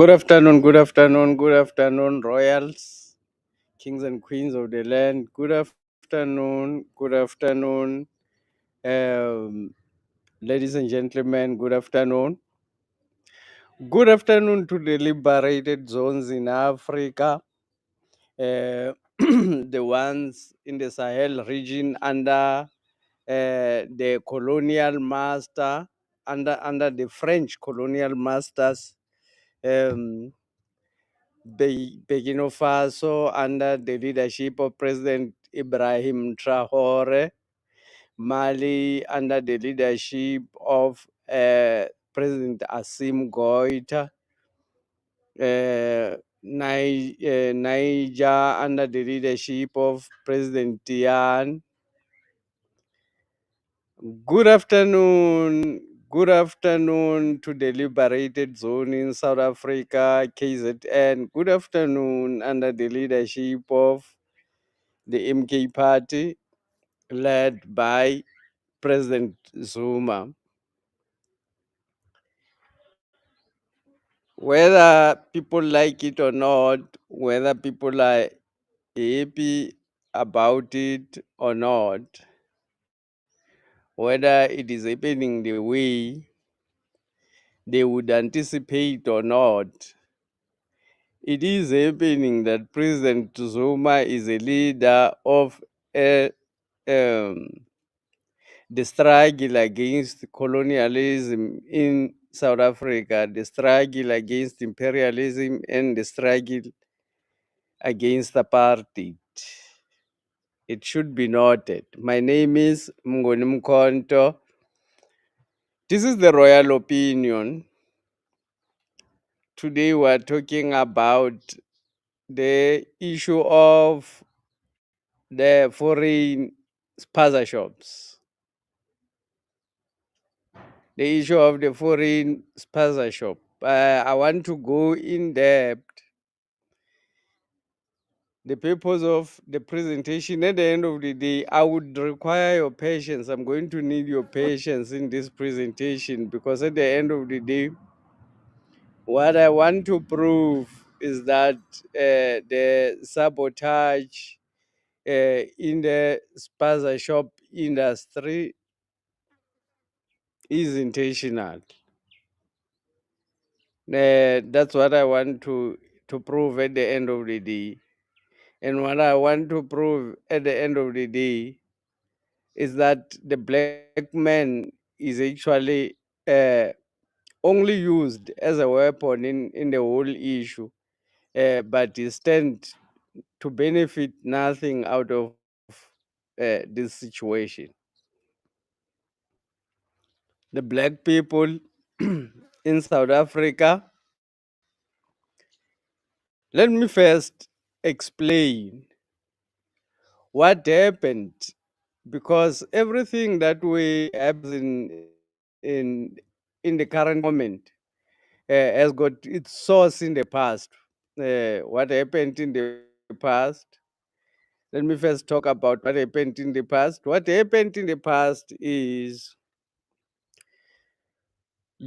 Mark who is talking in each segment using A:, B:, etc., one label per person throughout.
A: Good afternoon, royals, kings and queens of the land. Good afternoon, um, ladies and gentlemen. Good afternoon. Good afternoon to the liberated zones in Africa, the ones in the Sahel region under the colonial master, under the French colonial masters. Um, Burkina Faso under the leadership of President Ibrahim Traore, Mali under the leadership of President Asim Goita, Niger under the leadership of President Tian. Good afternoon. Good afternoon to the liberated zone in South Africa, KZN. Good afternoon under the leadership of the MK party led by President Zuma. Whether people like it or not, whether people are happy about it or not, whether it is happening the way they would anticipate or not, it is happening that President Zuma is a leader of a the struggle against colonialism in South Africa, the struggle against imperialism, and the struggle against apartheid. It should be noted. My name is Mngoni Mkonto. This is the royal opinion. Today we are talking about the issue of the foreign spaza shops. The issue of the foreign spaza shop. I want to go in depth. The purpose of the presentation at the end of the day, I would require your patience. I'm going to need your patience in this presentation because at the end of the day, what I want to prove is that the sabotage in the spaza shop industry is intentional. That's what I want to prove at the end of the day. And what I want to prove at the end of the day is that the black man is actually only used as a weapon in the whole issue, but he stands to benefit nothing out of this situation. The black people in South Africa, let me first explain what happened because everything that we have in the current moment has got its source in the past. What happened in the past? Let me first talk about what happened in the past. What happened in the past is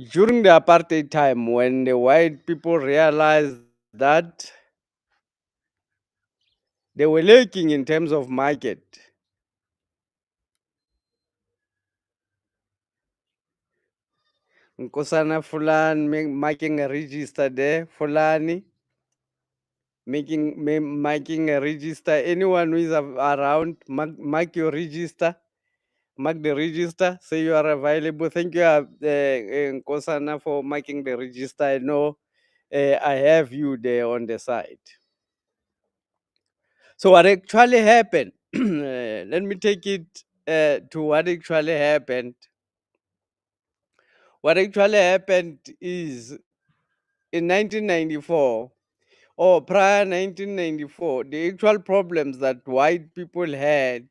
A: during the apartheid time when the white people realized that they were lacking in terms of market. Nkosana Fulani making a register there, Fulani making a register. Anyone who is around, mark your register. Mark the register. Say you are available. Thank you, Nkosana, for marking the register. I know I have you there on the side. So what actually happened? Let me take it to what actually happened. What actually happened is in 1994 or prior 1994, the actual problems that white people had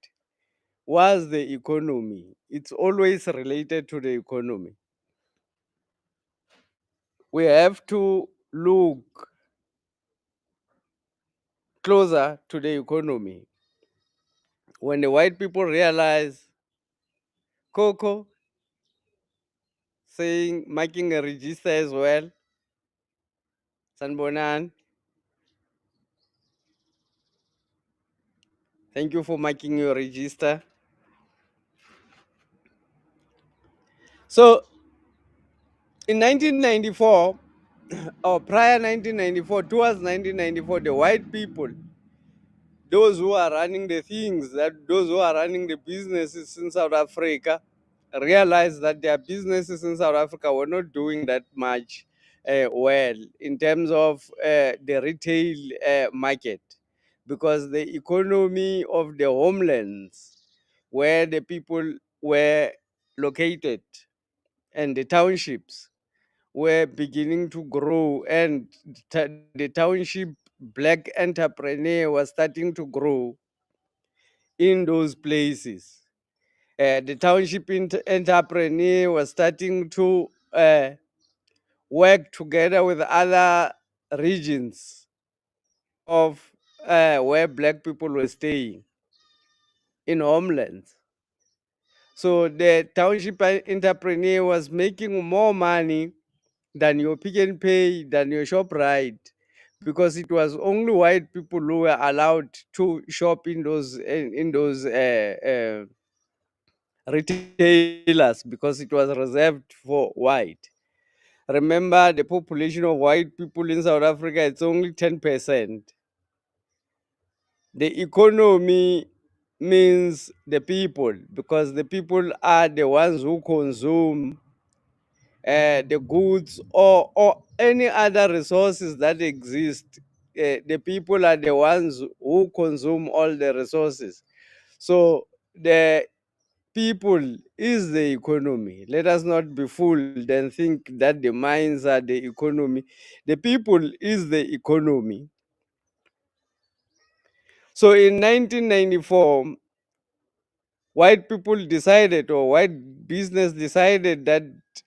A: was the economy. It's always related to the economy. We have to look closer to the economy. When the white people realize Coco saying making a register as well, Sanbonan, thank you for marking your register. So in 1994, or prior 1994, towards 1994, the white people, those who are running the things, that those who are running the businesses in South Africa, realized that their businesses in South Africa were not doing that much well in terms of the retail market, because the economy of the homelands where the people were located and the townships were beginning to grow, and the township black entrepreneur was starting to grow in those places. The township entrepreneur was starting to work together with other regions of where black people were staying in homelands. So the township entrepreneur was making more money than your Pick and Pay, than your Shoprite, because it was only white people who were allowed to shop in those retailers, because it was reserved for white. Remember, the population of white people in South Africa, it's only 10%. The economy means the people, because the people are the ones who consume the goods, or any other resources that exist. The people are the ones who consume all the resources. So the people is the economy. Let us not be fooled and think that the mines are the economy. The people is the economy. So in 1994, white people decided, or white business decided, that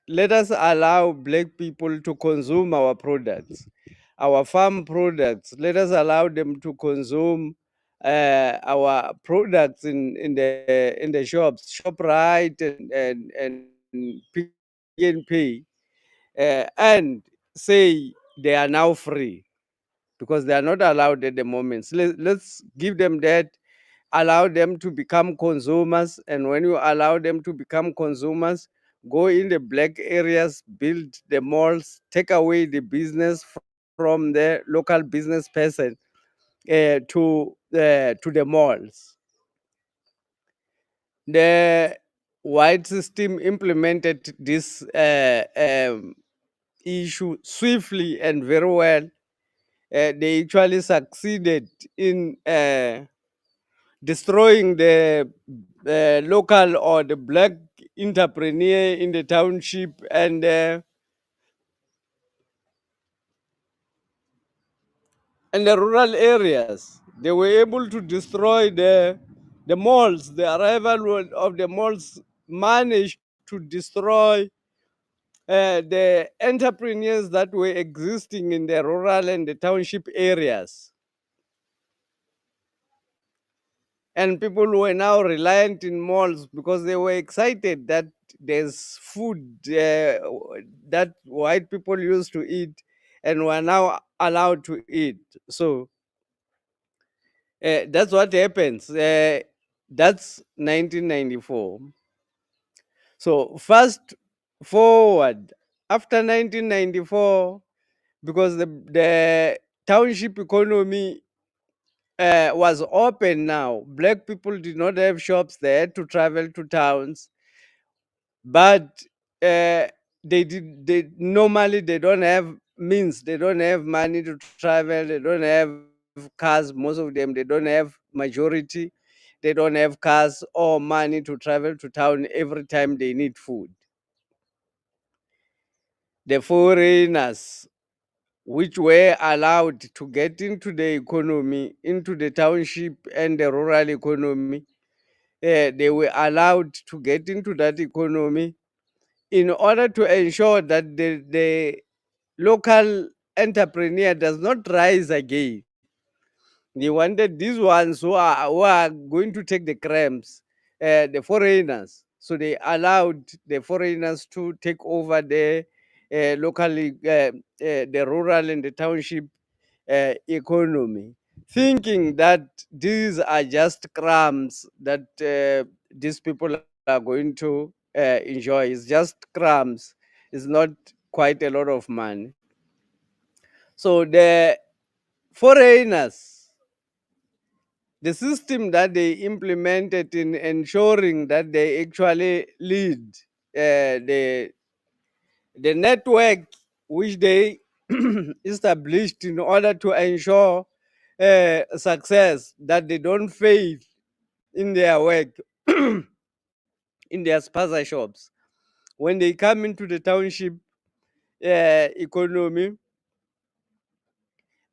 A: let us allow black people to consume our products, our farm products. Let us allow them to consume our products in the shops, Shoprite and Pick and Pay, and say they are now free, because they are not allowed at the moment. So let's give them that, allow them to become consumers. And when you allow them to become consumers, go in the black areas, build the malls, take away the business from the local business person to the malls. The white system implemented this issue swiftly and very well. They actually succeeded in destroying the local or the black entrepreneur in the township, and the rural areas. They were able to destroy the malls. The arrival of the malls managed to destroy the entrepreneurs that were existing in the rural and the township areas. And people were now reliant in malls, because they were excited that there's food that white people used to eat and were now allowed to eat. So that's what happens. That's 1994. So fast forward, after 1994, because the township economy was open now, black people did not have shops. They had to travel to towns, but they normally they don't have means, they don't have money to travel, they don't have cars. Most of them, they don't have, majority, they don't have cars or money to travel to town every time they need food. The foreigners which were allowed to get into the economy, into the township and the rural economy, they were allowed to get into that economy in order to ensure that the local entrepreneur does not rise again. They wanted these ones who are going to take the cramps, the foreigners. So they allowed the foreigners to take over there locally, the rural and the township economy, thinking that these are just crumbs that these people are going to enjoy. It's just crumbs. It's not quite a lot of money. So the foreigners, the system that they implemented in ensuring that they actually lead the network which they established in order to ensure success, that they don't fail in their work, in their spaza shops. When they come into the township economy,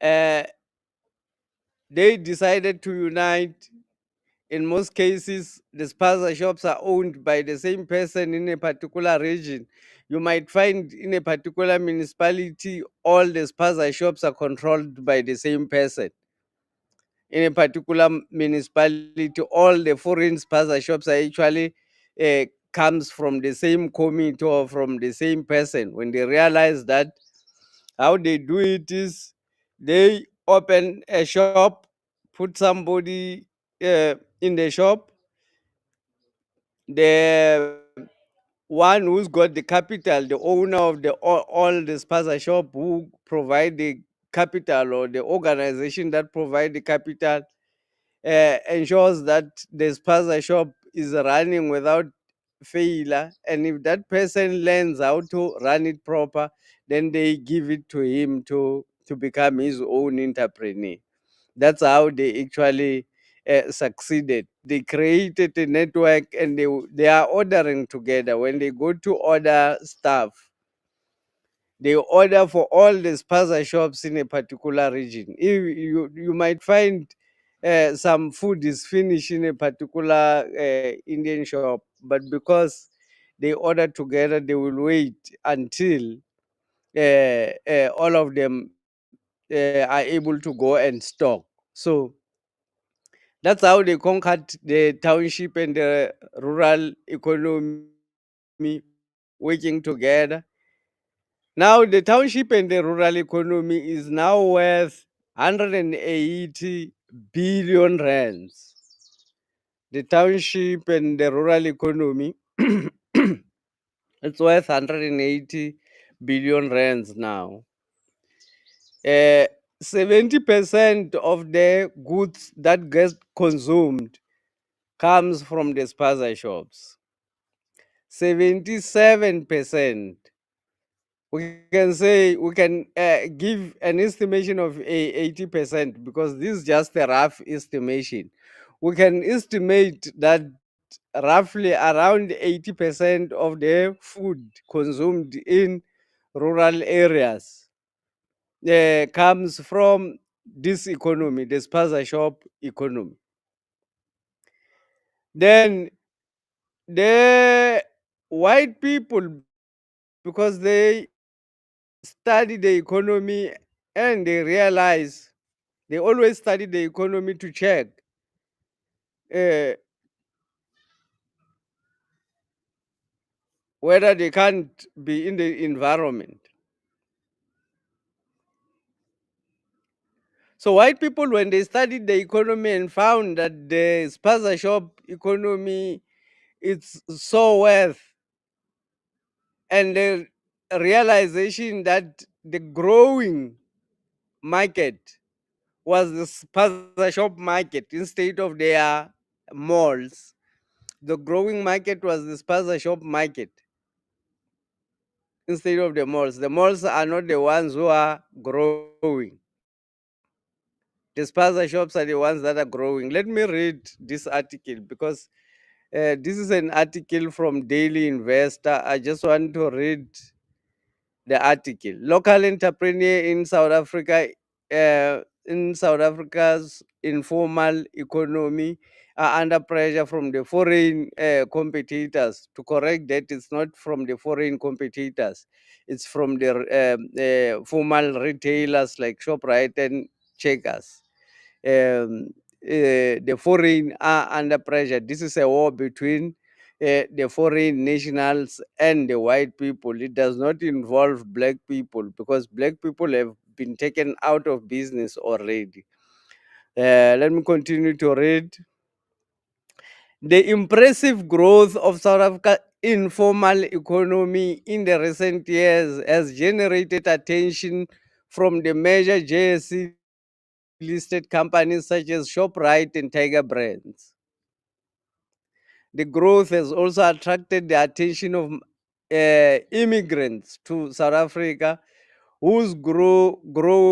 A: uh, they decided to unite. In most cases, the spaza shops are owned by the same person in a particular region. You might find in a particular municipality, all the spaza shops are controlled by the same person. In a particular municipality, all the foreign spaza shops are actually comes from the same community or from the same person. When they realize that, how they do it is they open a shop, put somebody in the shop. The one who's got the capital, the owner of all the spaza shop who provide the capital, or the organization that provide the capital, ensures that the spaza shop is running without failure. And if that person learns how to run it proper, then they give it to him to become his own entrepreneur. That's how they actually succeeded. They created a network, and they are ordering together. When they go to order stuff, they order for all the spaza shops in a particular region. If you might find some food is finished in a particular Indian shop, but because they order together, they will wait until all of them are able to go and stock. So that's how they conquered the township and the rural economy working together. Now, the township and the rural economy is now worth 180 billion rands. The township and the rural economy, it's worth 180 billion rands now. Uh, 70% of the goods that get consumed comes from the spaza shops. 77%. We can say, we can give an estimation of 80%, because this is just a rough estimation. We can estimate that roughly around 80% of the food consumed in rural areas comes from this economy, the spaza shop economy. Then the white people, because they study the economy, and they realize, they always study the economy to check uh, whether they can't be in the environment. So white people, when they studied the economy and found that the spaza shop economy is so worth, and the realization that the growing market was the spaza shop market instead of their malls. The growing market was the spaza shop market instead of the malls. The malls are not the ones who are growing. The spaza shops are the ones that are growing. Let me read this article, because this is an article from Daily Investor. I just want to read the article. Local entrepreneur in South Africa's informal economy are under pressure from the foreign competitors. To correct that, it's not from the foreign competitors, it's from the formal retailers like Shoprite and Checkers. The foreign are under pressure. This is a war between the foreign nationals and the white people. It does not involve black people because black people have been taken out of business already. Let me continue to read. The impressive growth of South Africa's informal economy in the recent years has generated attention from the major JSE listed companies such as Shoprite and Tiger Brands. The growth has also attracted the attention of immigrants to South Africa, whose growing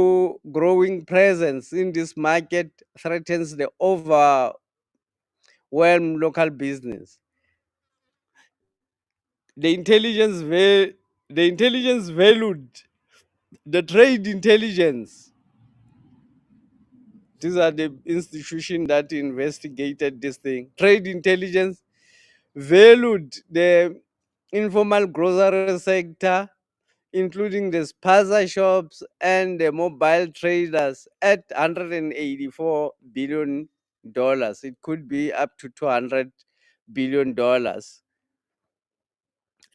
A: presence in this market threatens the overwhelmed local business. The intelligence, the intelligence valued, the trade intelligence. These are the institution that investigated this thing. Trade intelligence valued the informal grocery sector, including the spaza shops and the mobile traders, at $184 billion. It could be up to $200 billion.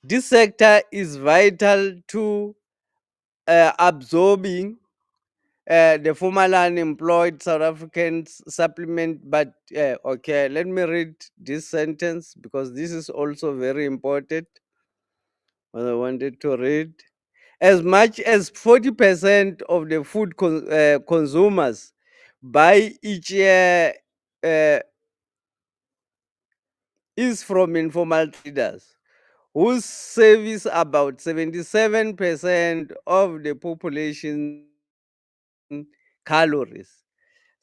A: This sector is vital to absorbing the formal unemployed South Africans supplement. But okay, let me read this sentence because this is also very important. What I wanted to read. As much as 40% of the food consumers buy each year uh, is from informal traders, who service about 77% of the population calories.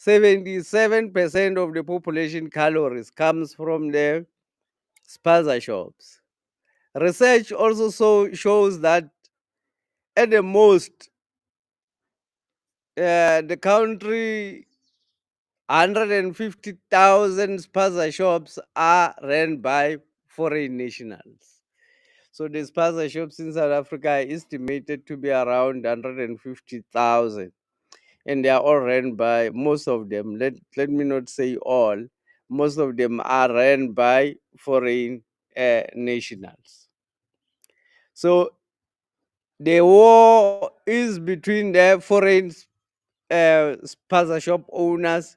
A: 77% of the population calories comes from the spaza shops. Research also shows that at the most, the country 150,000 spaza shops are run by foreign nationals. So the spaza shops in South Africa are estimated to be around 150,000. And they are all run by, most of them, let me not say all, most of them are run by foreign nationals. So the war is between the foreign spaza shop owners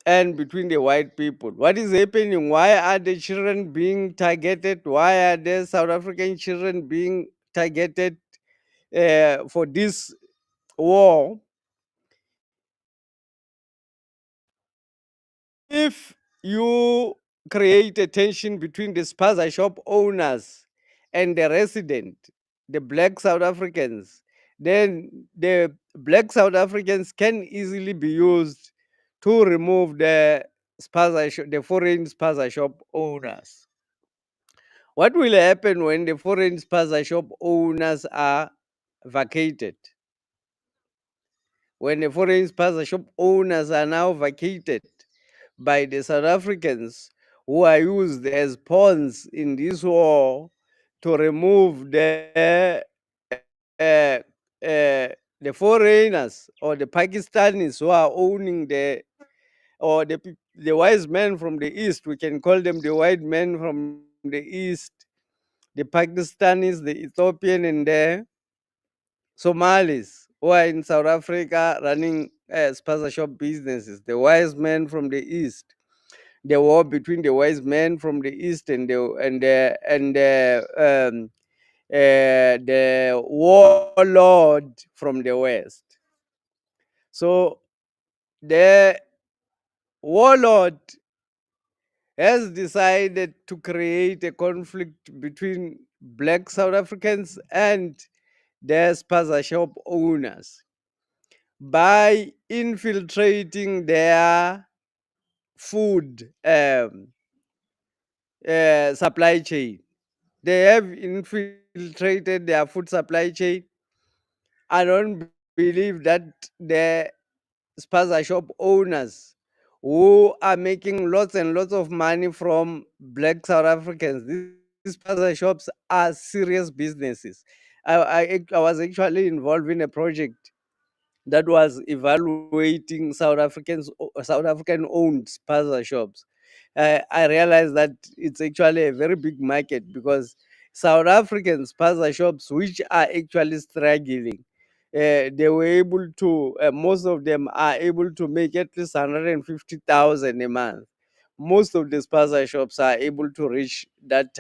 A: and between the white people. What is happening? Why are the children being targeted? Why are the South African children being targeted for this war? If you create a tension between the spaza shop owners and the resident, the black South Africans, then the black South Africans can easily be used to remove the foreign spaza shop owners. What will happen when the foreign spaza shop owners are vacated? When the foreign spaza shop owners are now vacated by the South Africans who are used as pawns in this war to remove uh, the foreigners or the Pakistanis who are owning or the wise men from the east. We can call them the white men from the east, the Pakistanis, the Ethiopian, and the Somalis who are in South Africa running spaza shop businesses. The wise men from the east, the war between the wise men from the east and the warlord from the west. So the warlord has decided to create a conflict between black South Africans and their spaza shop owners by infiltrating their food supply chain. They have infiltrated their food supply chain. I don't believe that the spaza shop owners who are making lots and lots of money from black South Africans, these spaza shops are serious businesses. I was actually involved in a project that was evaluating South African owned spaza shops. I realized that it's actually a very big market, because South African spaza shops, which are actually struggling, they were able to, most of them are able to make at least 150,000 a month. Most of the spaza shops are able to reach that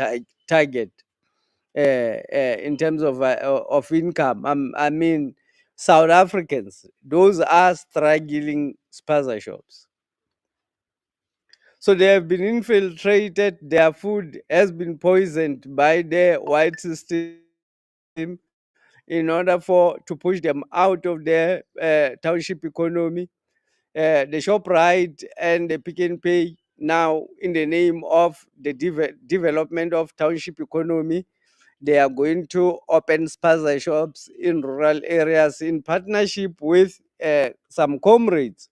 A: target, in terms of income. I mean, South Africans, those are struggling spaza shops. So they have been infiltrated. Their food has been poisoned by the white system in order for to push them out of their township economy. The Shoprite and the Pick and Pay, now in the name of the development of township economy, they are going to open spaza shops in rural areas in partnership with some comrades.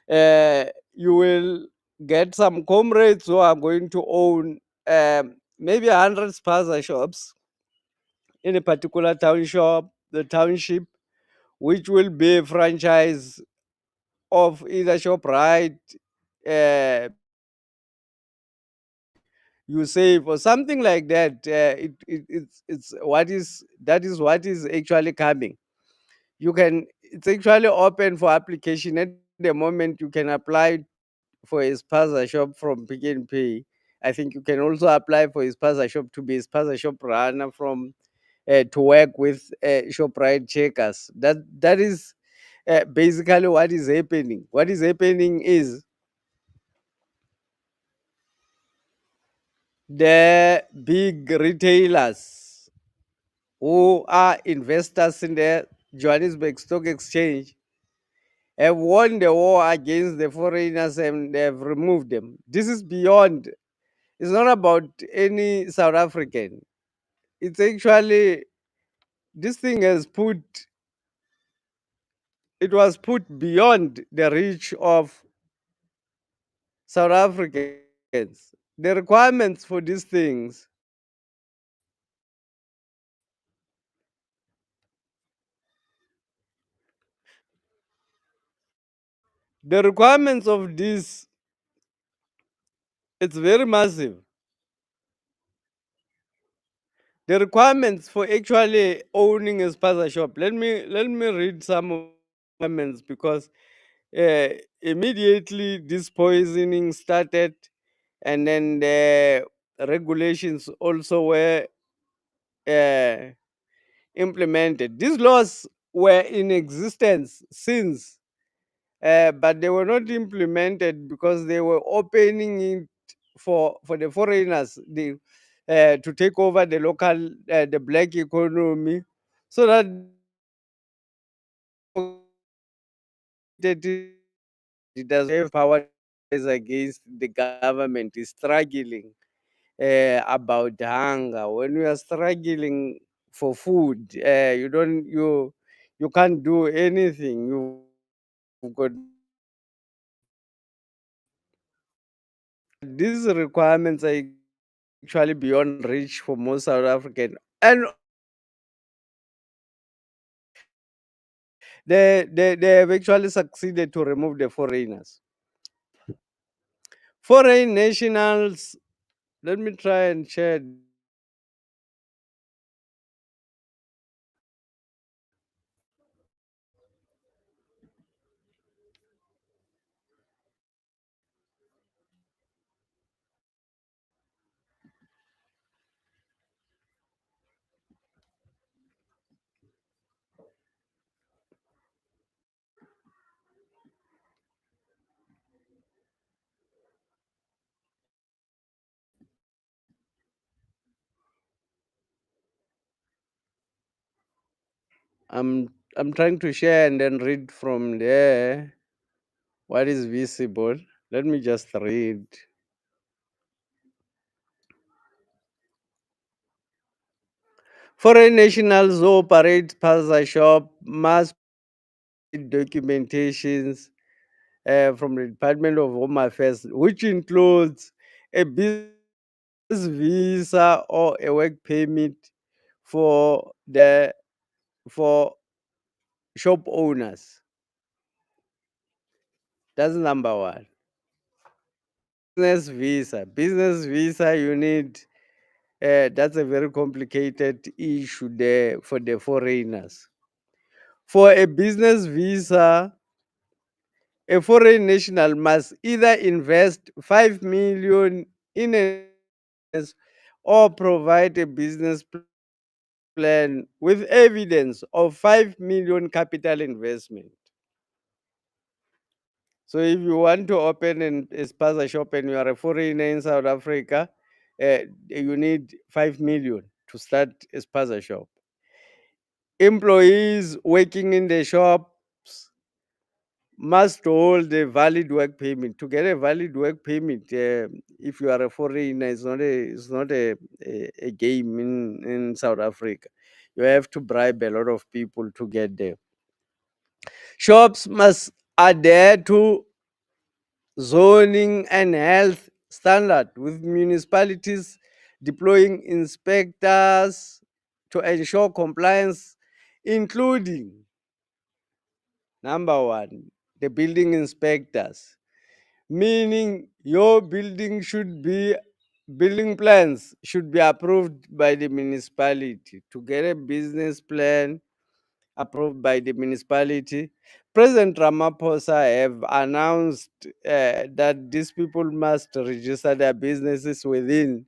A: Uh, you will get some comrades who are going to own maybe 100 spaza shops in a particular township, which will be a franchise of either Shoprite, you save or something like that. It's what is that is what is actually coming. You can It's actually open for application at the moment. You can apply for a spaza shop from Pick and Pay. I think you can also apply for a spaza shop to be a spaza shop runner from to work with Shoprite checkers. That is basically what is happening. What is happening is the big retailers who are investors in the Johannesburg Stock Exchange have won the war against the foreigners, and they have removed them. This is beyond, it's not about any South African. It's actually, this thing it was put beyond the reach of South Africans. The requirements for these things, the requirements of this, it's very massive. The requirements for actually owning a spaza shop. Let me read some of the requirements, because uh, immediately this poisoning started, and then the regulations also were uh, implemented. These laws were in existence since, but they were not implemented because they were opening it for the foreigners, to take over the local, the black economy, so that it does have power against the government is struggling about hunger. When you are struggling for food, you can't do anything. You've got these requirements are actually beyond reach for most South African, and they have actually succeeded to remove the foreigners. Foreign nationals. Let me try and share. I'm trying to share and then read from there what is visible. Let me just read. Foreign nationals who operate spaza shop must provide documentations from the Department of Home Affairs, which includes a business visa or a work permit for the for shop owners. That's number one. business visa. Business visa, you need, that's a very complicated issue there for the foreigners. For a business visa, a foreign national must either invest 5 million in a business or provide a business plan with evidence of 5 million capital investment. So if you want to open a spaza shop and you are a foreigner in South Africa, you need 5 million to start a spaza shop. Employees working in the shops must hold a valid work permit. To get a valid work permit, if you are a foreigner, it's not a game in South Africa. You have to bribe a lot of people to get there. Shops must adhere to zoning and health standard, with municipalities deploying inspectors to ensure compliance, including number one, the building inspectors, meaning your building plans should be approved by the municipality. To get a business plan approved by the municipality, President Ramaphosa have announced that these people must register their businesses within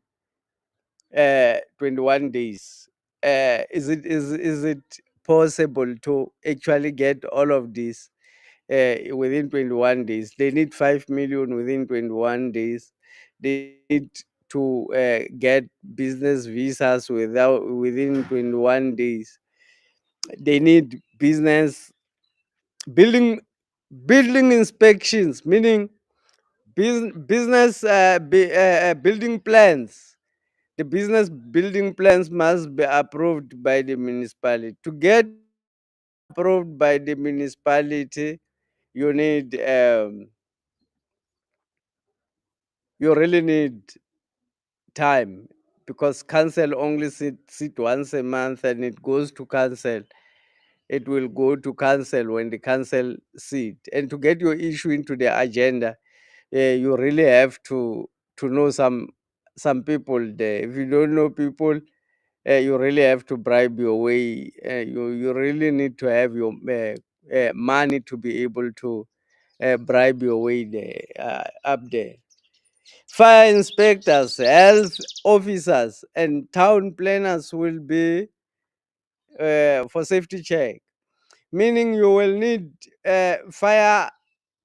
A: 21 days. Is it possible to actually get all of this within 21 days? They need 5 million within 21 days. They need to get business visas within 21 days. They need building building inspections, meaning business building plans. The business building plans must be approved by the municipality. To get approved by the municipality, you need you really need time, because council only sit once a month, and it goes to council. It will go to council when the council sit, and to get your issue into the agenda, you really have to know some people there. If you don't know people, you really have to bribe your way. You really need to have your money to be able to bribe your way there, up there. Fire inspectors, health officers, and town planners will be for safety check, meaning you will need fire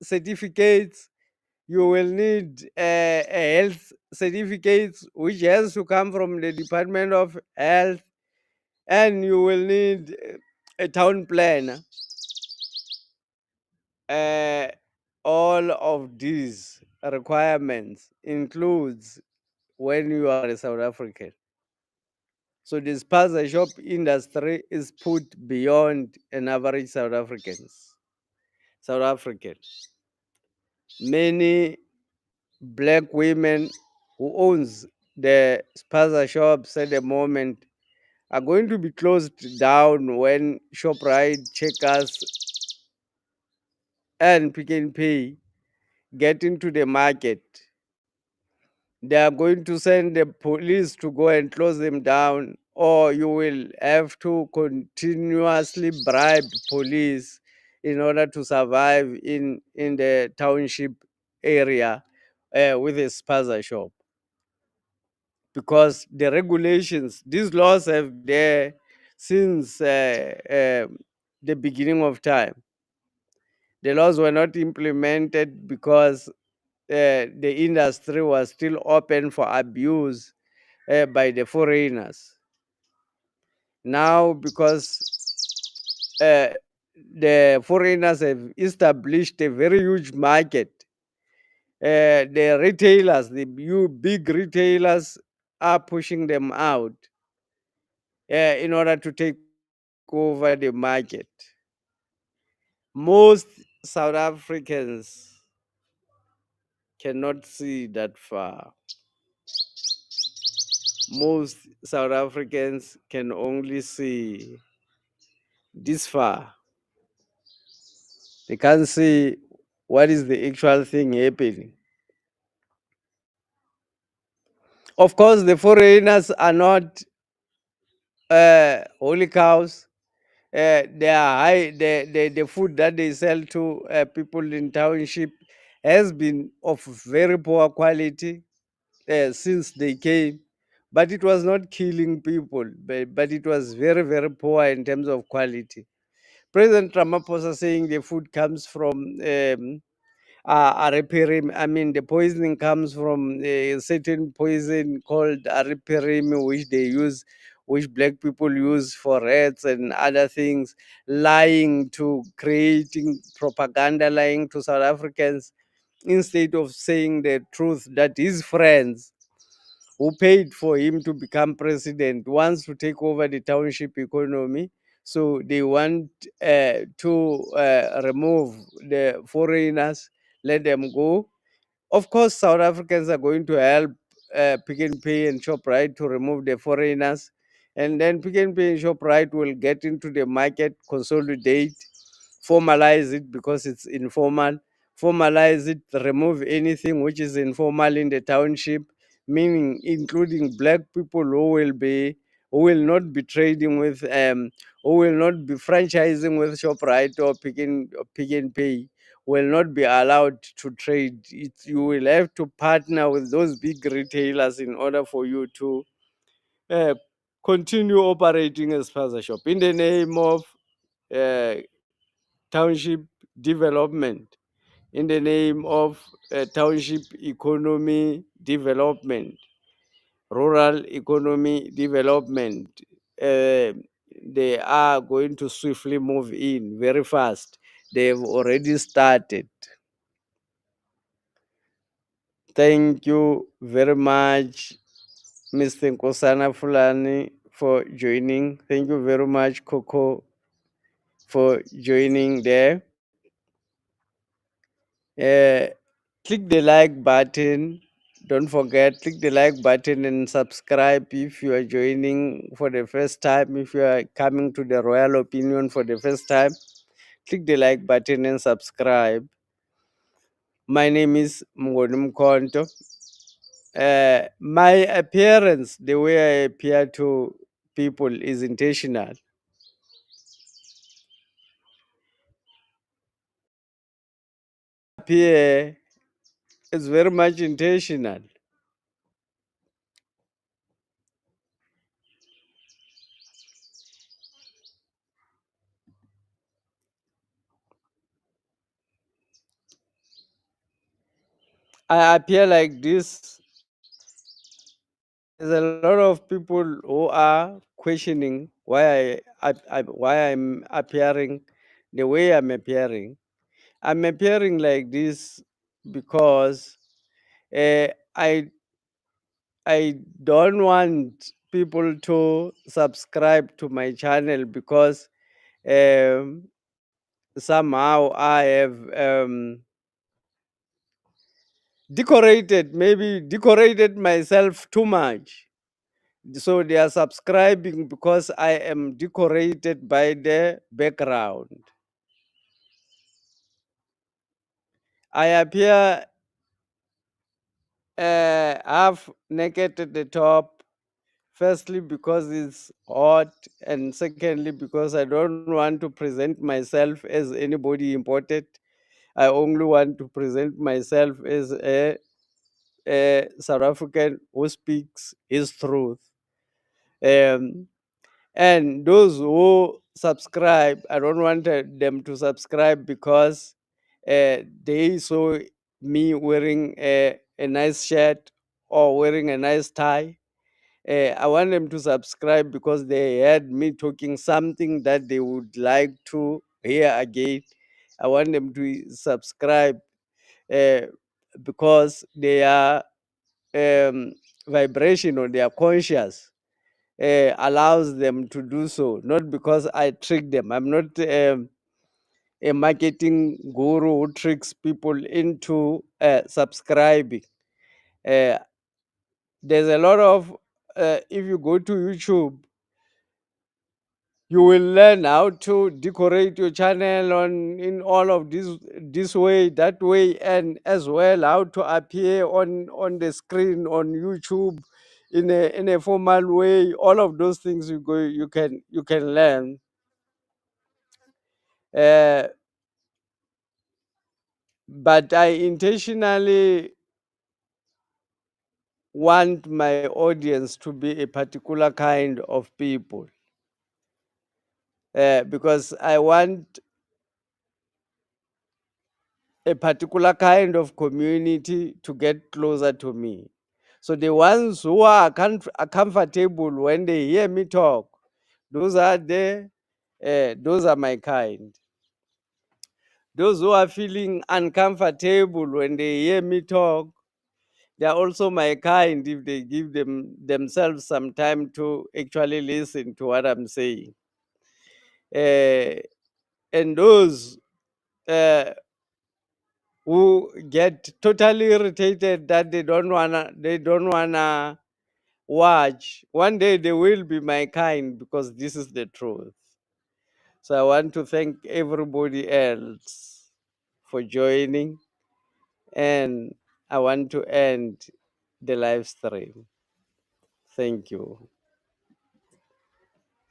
A: certificates. You will need a health certificate, which has to come from the Department of Health, and you will need a town plan. Uh, all of these requirements includes when you are a South African. So the spaza shop industry is put beyond an average South African. Many black women who owns the spaza shops at the moment are going to be closed down when Shoprite, Checkers, and Pick n Pay get into the market. They are going to send the police to go and close them down, or you will have to continuously bribe police in order to survive in the township area with a spaza shop. Because the regulations, these laws have been there since the beginning of time. The laws were not implemented because the industry was still open for abuse by the foreigners. Now, because uh, the foreigners have established a very huge market, the retailers, the big retailers, are pushing them out in order to take over the market. Most South Africans cannot see that far. Most South Africans can only see this far. They can't see what is the actual thing happening. Of course, the foreigners are not holy cows. They are high. The food that they sell to people in township has been of very poor quality since they came. But it was not killing people, but it was very, very poor in terms of quality. President Ramaphosa saying the food comes from aripirim. I mean, the poisoning comes from a certain poison called aripirim, which they use, which black people use for rats and other things, lying to creating propaganda, lying to South Africans, instead of saying the truth that his friends who paid for him to become president wants to take over the township economy. So they want to remove the foreigners, let them go. Of course, South Africans are going to help Pick and Pay and Shoprite to remove the foreigners. And then Pick and Pay and Shoprite will get into the market, consolidate, formalize it because it's informal, formalize it, remove anything which is informal in the township, meaning including black people who will not be trading with who will not be franchising with Shoprite or Pick and Pay will not be allowed to trade. You will have to partner with those big retailers in order for you to uh, continue operating as spaza shop in the name of uh, township development, in the name of township economy development, rural economy development. Uh, they are going to swiftly move in very fast. They've already started. Thank you very much, Mr. Nkosana Fulani, for joining. Thank you very much, Coco, for joining there. Uh, Click the like button. Don't forget, click the like button and subscribe if you are joining for the first time. If you are coming to the Royal Opinion for the first time, click the like button and subscribe. My name is Mgodum Konto. My appearance, the way I appear to people, is intentional. Appear is very much intentional. I appear like this. There's a lot of people who are questioning why I'm appearing the way I'm appearing. I'm appearing like this because uh, I I don't want people to subscribe to my channel because um, somehow I have decorated myself too much. So they are subscribing because I am decorated by the background. I appear half naked at the top. Firstly, because it's hot, and secondly, because I don't want to present myself as anybody important. I only want to present myself as a South African who speaks his truth. Um, and those who subscribe, I don't want them to subscribe because they saw me wearing a nice shirt or wearing a nice tie. I want them to subscribe because they heard me talking something that they would like to hear again. I want them to subscribe uh, because they are vibration or they are conscious allows them to do so, not because I trick them. I'm not a marketing guru who tricks people into subscribing. Uh, there's a lot of, if you go to YouTube, you will learn how to decorate your channel on in all of this way, that way, and as well how to appear on the screen on YouTube in a formal way. All of those things you can learn. uh, but I intentionally want my audience to be a particular kind of people, because I want a particular kind of community to get closer to me. So the ones who are comfortable when they hear me talk, those are those are my kind. Those who are feeling uncomfortable when they hear me talk, they are also my kind if they give themselves some time to actually listen to what I'm saying. Uh, and those uh, who get totally irritated that they don't wanna watch. One day they will be my kind because this is the truth. So I want to thank everybody else for joining, and I want to end the live stream. Thank you.